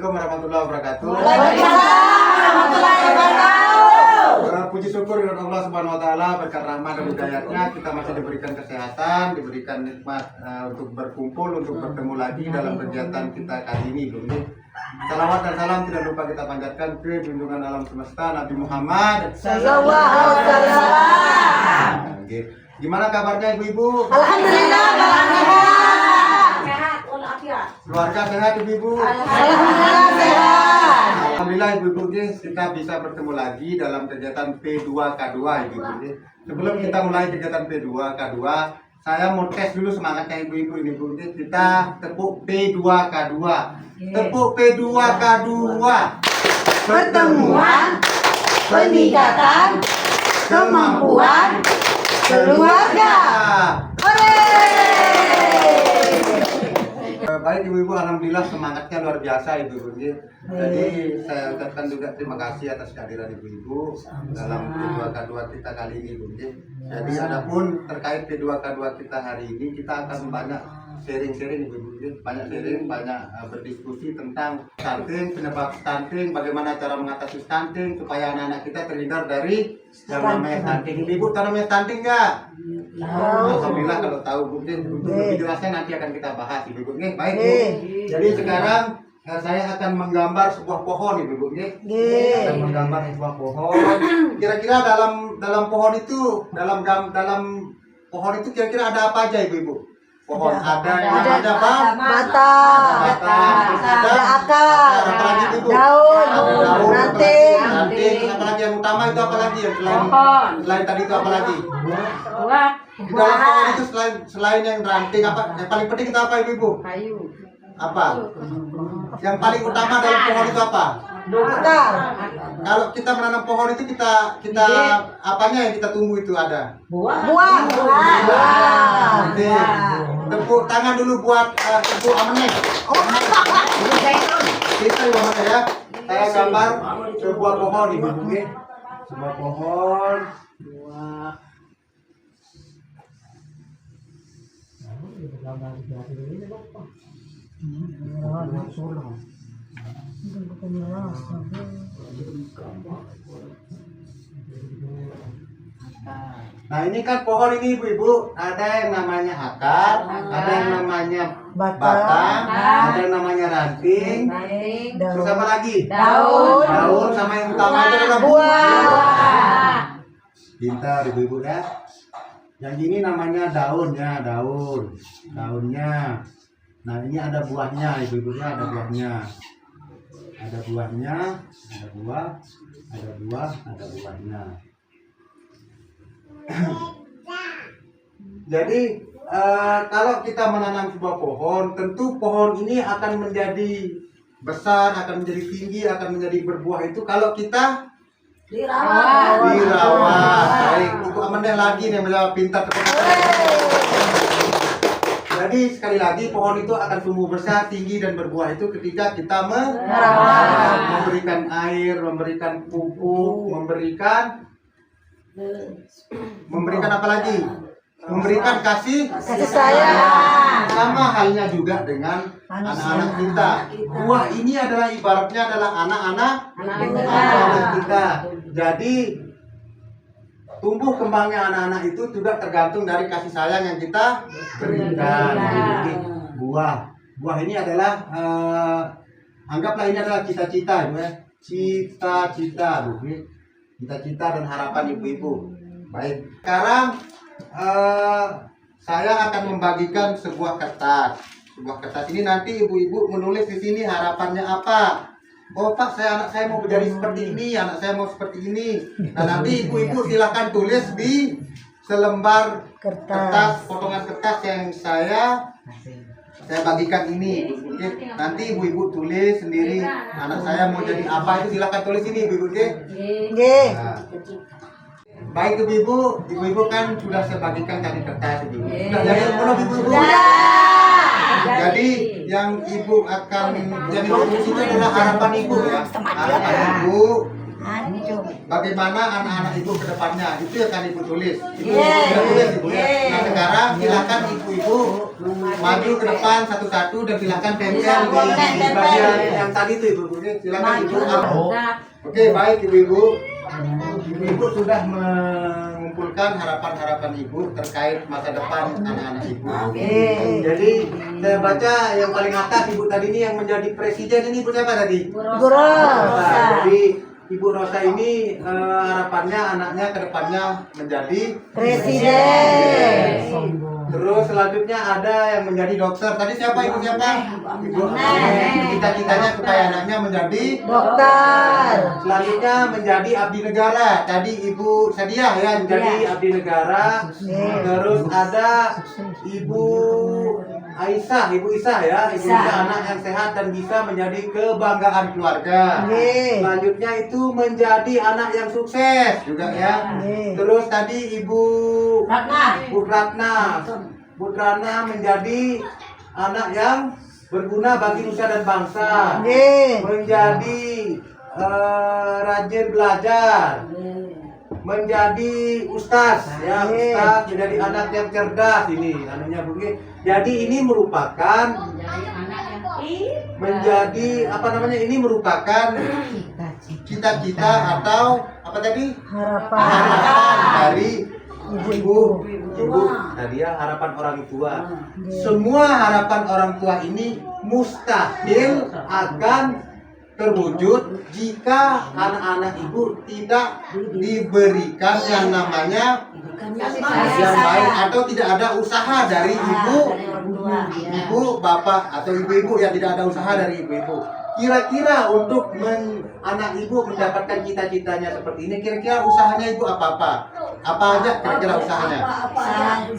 Assalamualaikum warahmatullahi wabarakatuh. Waalaikumsalam warahmatullahi wabarakatuh. Puji syukur kepada Allah Subhanahu wa taala, berkat rahmat dan hidayatnya kita masih diberikan kesehatan, diberikan nikmat untuk berkumpul, untuk bertemu lagi dalam kegiatan kita kali ini. Salawat dan salam tidak lupa kita panjatkan ke junjungan alam semesta Nabi Muhammad Sallallahu alaihi wasallam. Gimana kabarnya ibu-ibu? Alhamdulillah, Sehat walafiat. Keluarga sehat ibu-ibu? alhamdulillah sehat. Alhamdulillah ibu-ibu, kita bisa bertemu lagi dalam kegiatan P2K2 ibu-ibu. Sebelum kita mulai kegiatan P2K2, saya mau tes dulu semangatnya ibu-ibu ini Bu. Kita tepuk P2K2. Tepuk P2K2. Pertemuan, peningkatan, kemampuan keluarga. Baik ibu-ibu, alhamdulillah semangatnya luar biasa ibu-ibu. Jadi saya ucapkan juga terima kasih atas kehadiran ibu-ibu dalam P2K2 kita kali ini ibu. Jadi adapun terkait P2K2 kita hari ini, kita akan banyak sharing-sharing ibu-ibu, banyak sharing, banyak berdiskusi tentang stunting, penyebab stunting, bagaimana cara mengatasi stunting supaya anak-anak kita terhindar dari yang namanya stunting. Ibu tahu namanya stunting nggak? Alhamdulillah kalau tahu Bu. Untuk lebih jelasnya nanti akan kita bahas ibu-ibu. Baik Bu. Jadi sekarang saya akan menggambar sebuah pohon ibu-ibu. Akan menggambar sebuah pohon. Kira-kira dalam pohon itu, dalam pohon itu kira-kira ada apa aja ibu-ibu? Pohon ada apa? Batang, ada akar, Apa lagi ibu? daun, ranting, Terus apa lagi yang utama itu apa lagi yang selain tadi itu apa lagi? Buah. Di dalam pohon itu selain yang ranting apa? Yang paling penting itu apa ibu? Kayu. Apa? Yang paling utama dalam pohon itu apa? akar, Kalau kita menanam pohon itu kita apanya yang kita tunggu itu ada? buah. Oke. Tepuk tangan dulu buat Ibu Ameneh. Kita Ibu Ameneh ya. Saya gambar sebuah pohon ibu Bungi. Sebuah pohon. Nah ini kan pohon ini ibu-ibu, ada yang namanya akar, ada yang namanya batang, ada yang namanya ranting, terus apa lagi? Daun, sama yang utama itu adalah buah. Pintar ibu-ibu ya. Yang ini namanya daunnya, daunnya. Nah ini ada buahnya ibu-ibu ya, ada buahnya. Ada buahnya, ada buahnya. Jadi kalau kita menanam sebuah pohon, tentu pohon ini akan menjadi besar, akan menjadi tinggi, akan menjadi berbuah itu kalau kita dirawat. Baik, Ibu Ameneh lagi nih menjawab pintar. Jadi sekali lagi pohon itu akan tumbuh besar, tinggi dan berbuah itu ketika kita memberikan air, memberikan pupuk, memberikan apa lagi? Memberikan kasih sayang. Sama halnya juga dengan anak-anak kita. Buah ini adalah ibaratnya adalah anak-anak kita. Jadi tumbuh kembangnya anak-anak itu juga tergantung dari kasih sayang yang kita berikan. Jadi, buah ini adalah anggaplah ini adalah cita-cita, Bu ya. Cita-cita, Bu. Cita-cita dan harapan ibu-ibu. Baik, sekarang saya akan membagikan sebuah kertas. Sebuah kertas ini nanti ibu-ibu menulis di sini harapannya apa. Oh Pak, anak saya mau menjadi seperti ini, anak saya mau seperti ini. Nah nanti ibu-ibu silakan tulis di selembar kertas, potongan kertas yang saya bagikan ini. Nanti ibu-ibu tulis sendiri anak saya mau jadi apa itu silakan tulis ini ibu-ibu. Nah. Baik ibu-ibu kan sudah saya bagikan tadi kertas ibu. Sudah jadi belum ibu-ibu? Jadi yang ibu akan jadi itu adalah harapan ibu ya. Harapan ibu bagaimana anak-anak ibu ke depannya, itu yang akan ibu tulis. Ibu Yeah. sudah tulis ibu ya. Yeah. Nah sekarang silakan ibu-ibu maju ke depan satu-satu dan silakan tempel di bagian yang tadi itu ibu. Silakan ibu. Oke, baik ibu-ibu. Ibu sudah mengumpulkan harapan-harapan ibu terkait masa depan anak-anak ibu. Jadi saya baca yang paling atas ibu tadi ini yang menjadi presiden ini ibu siapa tadi? Ibu Rosa. Jadi Ibu Rosa ini harapannya anaknya ke depannya menjadi Presiden. Terus selanjutnya ada yang menjadi dokter. Tadi siapa ibu siapa? Ibu. Cita-citanya supaya anaknya menjadi Dokter. selanjutnya menjadi abdi negara. Tadi Ibu Sadiah ya menjadi abdi negara. Terus ada Ibu Aisyah, Ibu Isah ya, Ibu Isah anak yang sehat dan bisa menjadi kebanggaan keluarga. Selanjutnya itu menjadi anak yang sukses juga ya. Terus tadi Ibu Ratna menjadi anak yang berguna bagi nusa dan bangsa. Menjadi rajin belajar. Menjadi ustaz ya, ustaz menjadi anak yang cerdas ini namanya begini. Jadi ini merupakan menjadi apa namanya, ini merupakan cita-cita atau apa tadi, harapan dari ibu tadi ya, harapan orang tua. Semua harapan orang tua ini mustahil akan terwujud jika anak-anak ibu tidak diberikan yang namanya yang baik atau tidak ada usaha dari ibu bapak atau ibu-ibu yang tidak ada usaha dari ibu-ibu. Kira-kira untuk anak ibu mendapatkan cita-citanya seperti ini, kira-kira usahanya ibu apa aja kira-kira usahanya?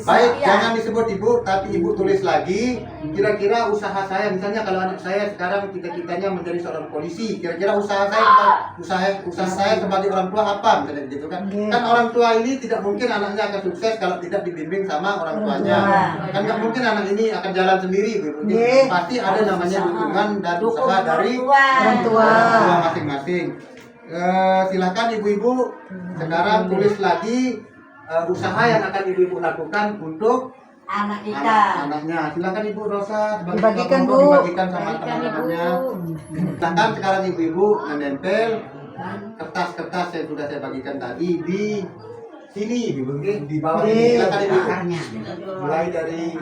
Baik, jangan disebut ibu, tapi ibu tulis lagi. Kira-kira usaha saya, misalnya kalau anak saya sekarang cita-citanya menjadi seorang polisi, kira-kira usaha saya sebagai orang tua apa, misalnya gitu kan? Kan orang tua ini tidak mungkin anaknya akan sukses kalau tidak dibimbing sama orang tuanya. Kan nggak mungkin anak ini akan jalan sendiri, pasti ada namanya dukungan dan usaha dari orang tua masing-masing. Silakan ibu-ibu sekarang tulis lagi usaha yang akan ibu-ibu lakukan untuk anaknya. Silakan Ibu Rosa Dibagikan, Bu. dibagikan sama teman-temannya. Silakan sekarang ibu-ibu menempel kertas-kertas yang sudah saya bagikan tadi di sini, ibu, di bawah ini. Silakan ibu. Mulai dari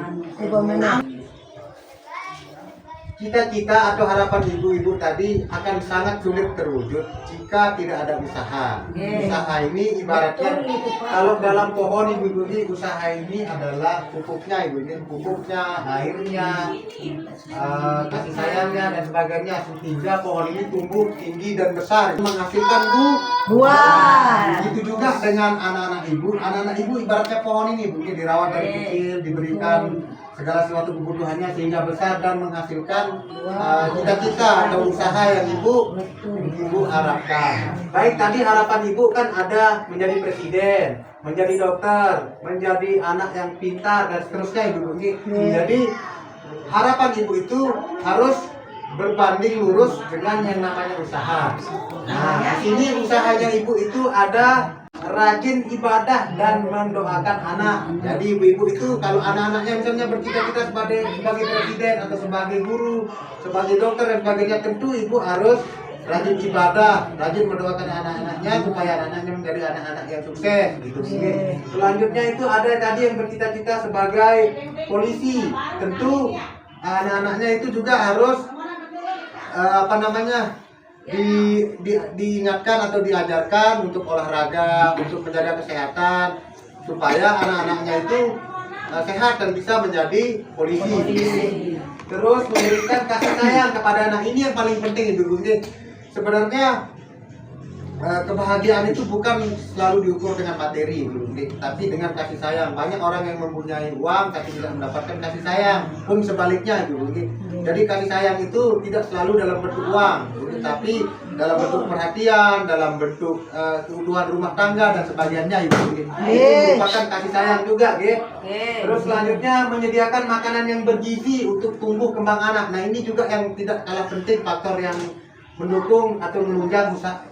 cita-cita atau harapan ibu-ibu tadi akan sangat sulit terwujud jika tidak ada usaha. Usaha ini ibaratnya kalau dalam pohon ibu-ibu ini, usaha ini adalah pupuknya ibu ini, pupuknya, airnya, kasih sayangnya dan sebagainya sehingga pohon ini tumbuh tinggi dan besar menghasilkan buah. Begitu juga dengan anak-anak ibu. Anak-anak ibu ibaratnya pohon ini ibu, dirawat dari kecil, diberikan segala sesuatu kebutuhannya sehingga besar dan menghasilkan cita-cita atau usaha yang ibu harapkan. Baik, tadi harapan ibu kan ada menjadi presiden, menjadi dokter, menjadi anak yang pintar dan seterusnya ibu. Jadi harapan ibu itu harus berbanding lurus dengan yang namanya usaha. Nah, di sini usahanya ibu itu ada rajin ibadah dan mendoakan anak. Jadi ibu-ibu itu kalau anak-anaknya misalnya bercita-cita sebagai presiden atau sebagai guru, sebagai dokter dan sebagainya, tentu ibu harus rajin ibadah, rajin mendoakan anak-anaknya supaya anak-anaknya menjadi anak-anak yang sukses gitu. Selanjutnya itu ada tadi yang bercita-cita sebagai polisi. Tentu anak-anaknya itu juga harus diingatkan atau diajarkan untuk olahraga, untuk menjaga kesehatan supaya anak-anaknya itu sehat dan bisa menjadi polisi. Terus memberikan kasih sayang kepada anak, ini yang paling penting ibu. Sebenarnya kebahagiaan itu bukan selalu diukur dengan materi, tapi dengan kasih sayang. Banyak orang yang mempunyai uang tapi tidak mendapatkan kasih sayang, pun sebaliknya, Jadi kasih sayang itu tidak selalu dalam bentuk uang, tapi dalam bentuk perhatian, dalam bentuk keutuhan rumah tangga dan sebagainya, Itu merupakan kasih sayang juga, Terus selanjutnya menyediakan makanan yang bergizi untuk tumbuh kembang anak. Nah, ini juga yang tidak kalah penting, faktor yang mendukung atau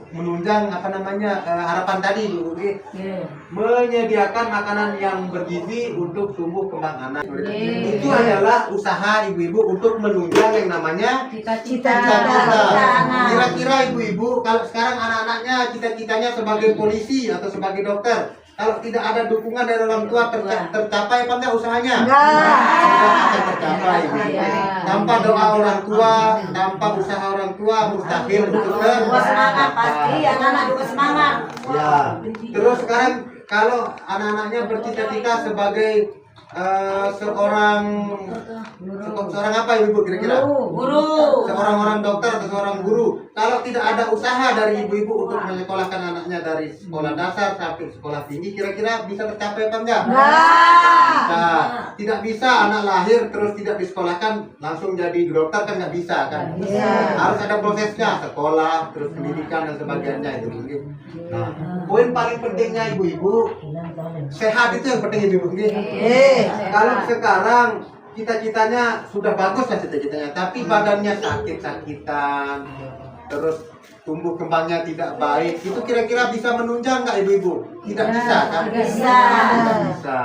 menunjang apa namanya harapan tadi Bu. Menyediakan makanan yang bergizi untuk tumbuh kembang anak. Itu adalah usaha ibu-ibu untuk menunjang yang namanya Cita-cita. Kira-kira ibu-ibu kalau sekarang anak-anaknya cita-citanya sebagai polisi atau sebagai dokter, kalau tidak ada dukungan dari orang tua tercapai apa enggak usahanya? Tidak akan tercapai ibu-ibu. Tanpa doa orang tua, tanpa usaha orang tua mustahil untuk Semangat pasti, tercapai. anak-anak juga semangat. Ya. Terus sekarang kalau anak-anaknya bercita-cita sebagai seorang apa ibu kira-kira? Guru. Seorang orang dokter atau seorang guru. Kalau tidak ada usaha dari ibu-ibu untuk menyekolahkan anaknya dari sekolah dasar sampai sekolah tinggi, kira-kira bisa tercapai apa enggak? Nah, tidak bisa anak lahir terus tidak disekolahkan langsung jadi dokter kan nggak bisa kan? Harus ada prosesnya, sekolah, terus pendidikan dan sebagainya itu. Nah, poin paling pentingnya ibu-ibu sehat itu yang penting ibu-ibu. Kalau sekarang cita-citanya sudah bagus lah cita-citanya, tapi badannya sakit-sakitan, terus tumbuh kembangnya tidak baik, itu kira-kira bisa menunjang nggak ibu-ibu? Tidak bisa kan? Bisa. Tidak bisa.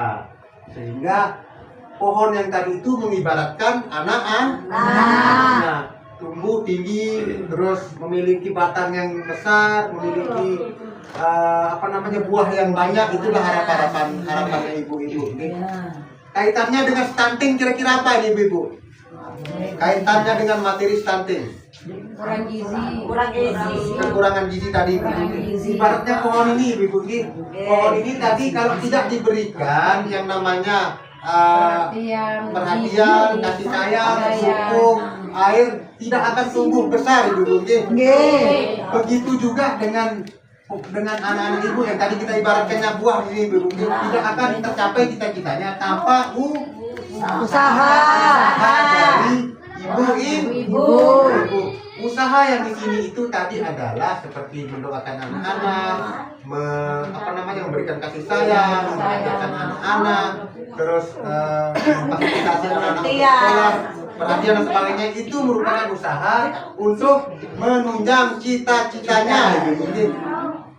Sehingga pohon yang tadi itu mengibaratkan anak. Nah, tumbuh tinggi, terus memiliki batang yang besar, memiliki apa namanya buah yang banyak, itulah harapannya ibu-ibu. Kaitannya dengan stunting kira-kira apa ini ibu-ibu? Kaitannya dengan materi stunting. Kurang gizi. Kekurangan gizi tadi ibu-ibu. Ibaratnya pohon ini ibu-ibu. Pohon ini tadi kalau tidak diberikan yang namanya perhatian, kasih sayang, pupuk, air, tidak akan tumbuh besar ibu-ibu. Begitu juga dengan anak-anak ibu yang tadi kita ibaratkannya buah ini ibu, tidak akan tercapai cita-citanya tanpa Usaha. dari ibu. Usaha yang di sini itu tadi adalah seperti mendoakan anak-anak, memberikan kasih sayang, mengajarkan anak-anak, terus memfasilitasi anak-anak untuk sekolah, perhatian dan sebagainya, itu merupakan usaha untuk menunjang cita-citanya ibu.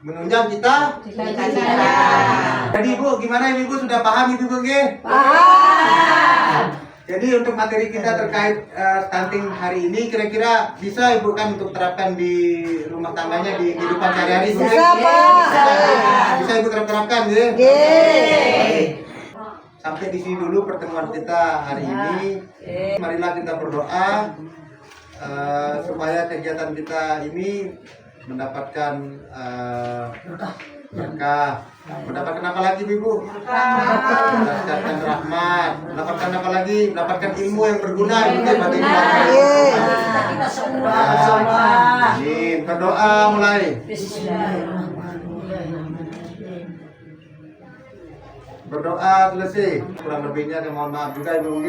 Menunjang cita-cita. Jadi ibu, gimana ibu sudah paham ibu? Paham. Jadi untuk materi kita terkait stunting hari ini kira-kira bisa ibu kan untuk terapkan di rumah tangganya di kehidupan sehari-hari? Bisa, Pak. Bisa ibu terapkan ya? Sampai di sini dulu pertemuan kita hari ini. Marilah kita berdoa supaya kegiatan kita ini mendapatkan berkah. Mendapatkan apa lagi ibu? Mendapatkan rahmat. Mendapatkan apa lagi? Mendapatkan ilmu yang berguna bagi Kita semua. Amin. Berdoa mulai. Berdoa selesai. Kurang lebihnya mohon maaf juga ibu.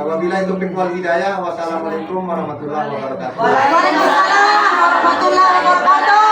Wabillahi taufiq wal hidayah. Wassalamualaikum warahmatullahi wabarakatuh. Waalaikumsalam warahmatullahi wabarakatuh.